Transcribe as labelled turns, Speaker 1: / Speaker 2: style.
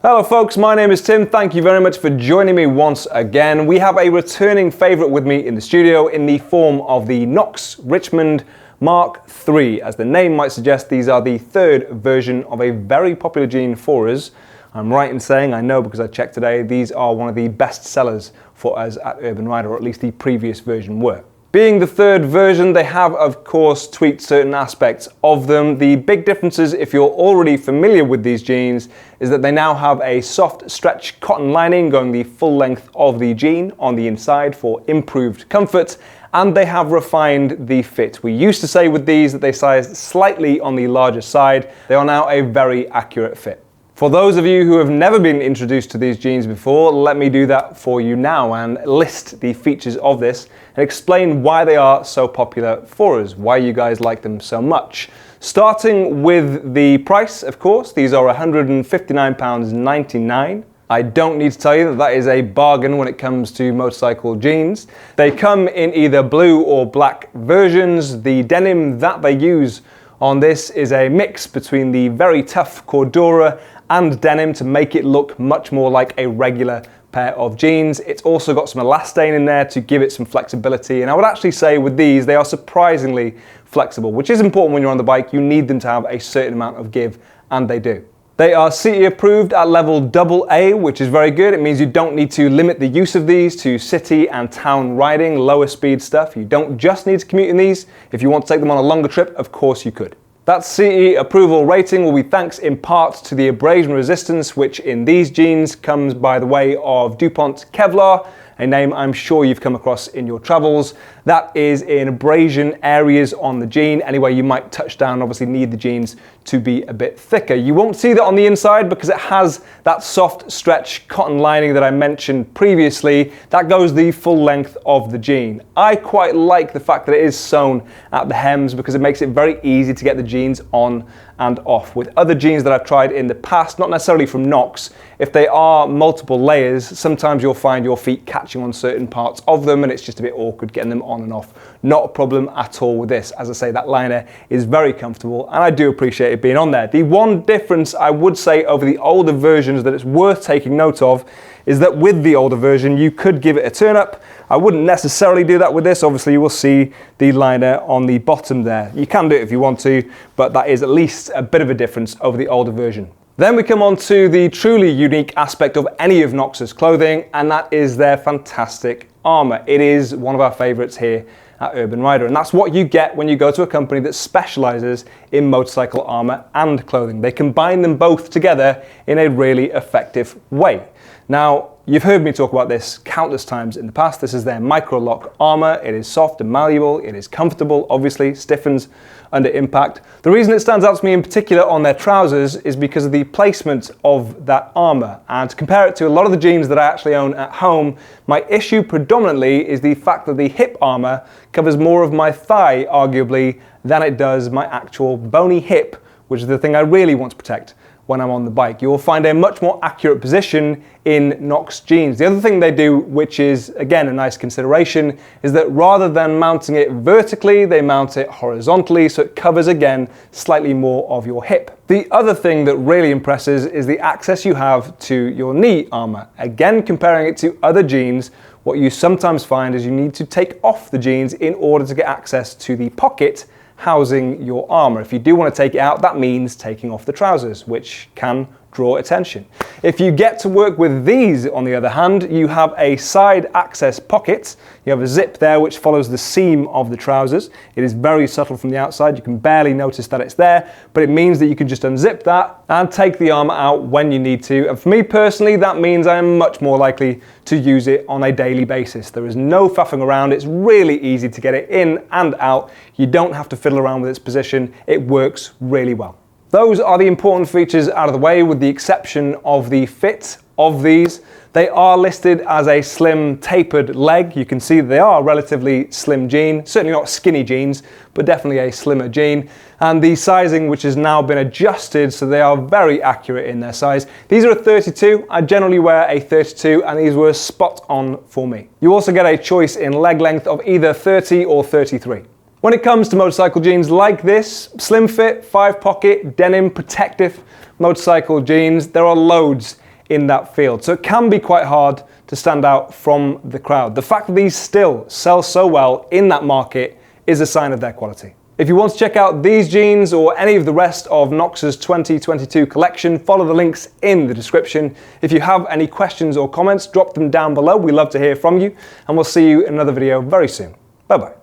Speaker 1: Hello folks, my name is Tim. Thank you very much for joining me once again. We have a returning favourite with me in the studio in the form of the Knox Richmond MK3. As the name might suggest, these are the third version of a very popular jean for us. I'm right in saying, I know because I checked today, these are one of the best sellers for us at Urban Rider, or at least the previous version were. Being the third version, they have of course tweaked certain aspects of them. The big differences, if you're already familiar with these jeans, is that they now have a soft stretch cotton lining going the full length of the jean on the inside for improved comfort, and they have refined the fit. We used to say with these that they sized slightly on the larger side. They are now a very accurate fit. For those of you who have never been introduced to these jeans before, let me do that for you now and list the features of this and explain why they are so popular for us, why you guys like them so much. Starting with the price, of course, these are £159.99. I don't need to tell you that that is a bargain when it comes to motorcycle jeans. They come in either blue or black versions. The denim that they use on this is a mix between the very tough Cordura and denim to make it look much more like a regular pair of jeans. It's also got some elastane in there to give it some flexibility, and I would actually say with these they are surprisingly flexible, which is important when you're on the bike. You need them to have a certain amount of give, and they do. They are CE approved at level AA, which is very good. It means you don't need to limit the use of these to city and town riding, lower speed stuff. You don't just need to commute in these. If you want to take them on a longer trip, of course you could. That CE approval rating will be thanks in part to the Abrasion Resistance, which in these jeans comes by the way of DuPont Kevlar, a name I'm sure you've come across in your travels. That is in abrasion areas on the jean. Anyway, you might touch down, obviously need the jeans to be a bit thicker. You won't see that on the inside because it has that soft stretch cotton lining that I mentioned previously. That goes the full length of the jean. I quite like the fact that it is sewn at the hems because it makes it very easy to get the jeans on and off. With other jeans that I've tried in the past, not necessarily from Knox, if they are multiple layers, sometimes you'll find your feet catching on certain parts of them and it's just a bit awkward getting them on and off. Not a problem at all with this. As I say, that liner is very comfortable and I do appreciate it being on there. The one difference I would say over the older versions that it's worth taking note of is that with the older version you could give it a turn up. I wouldn't necessarily do that with this. Obviously you will see the liner on the bottom there. You can do it if you want to, but that is at least a bit of a difference over the older version. Then we come on to the truly unique aspect of any of Knox's clothing, and that is their fantastic armour. It is one of our favourites here at Urban Rider, and that's what you get when you go to a company that specialises in motorcycle armour and clothing. They combine them both together in a really effective way. Now, you've heard me talk about this countless times in the past. This is their micro-lock armour. It is soft and malleable. It is comfortable, obviously, stiffens under impact. The reason it stands out to me in particular on their trousers is because of the placement of that armour. And to compare it to a lot of the jeans that I actually own at home, my issue predominantly is the fact that the hip armour covers more of my thigh, arguably, than it does my actual bony hip, which is the thing I really want to protect when I'm on the bike. You will find a much more accurate position in Knox jeans. The other thing they do, which is again a nice consideration, is that rather than mounting it vertically, they mount it horizontally, so it covers again slightly more of your hip. The other thing that really impresses is the access you have to your knee armor. Again, comparing it to other jeans, what you sometimes find is you need to take off the jeans in order to get access to the pocket housing your armor. If you do want to take it out, that means taking off the trousers, which can draw attention. If you get to work with these, on the other hand, you have a side access pocket. You have a zip there which follows the seam of the trousers. It is very subtle from the outside. You can barely notice that it's there, but it means that you can just unzip that and take the armor out when you need to. And for me personally, that means I am much more likely to use it on a daily basis. There is no faffing around. It's really easy to get it in and out. You don't have to fiddle around with its position. It works really well. Those are the important features out of the way, with the exception of the fit of these. They are listed as a slim tapered leg. You can see they are a relatively slim jean, certainly not skinny jeans, but definitely a slimmer jean. And the sizing, which has now been adjusted, so they are very accurate in their size. These are a 32. I generally wear a 32, and these were spot on for me. You also get a choice in leg length of either 30 or 33. When it comes to motorcycle jeans like this, slim fit, 5 pocket, denim, protective motorcycle jeans, there are loads in that field. So it can be quite hard to stand out from the crowd. The fact that these still sell so well in that market is a sign of their quality. If you want to check out these jeans or any of the rest of Knox's 2022 collection, follow the links in the description. If you have any questions or comments, drop them down below. We love to hear from you, and we'll see you in another video very soon. Bye-bye.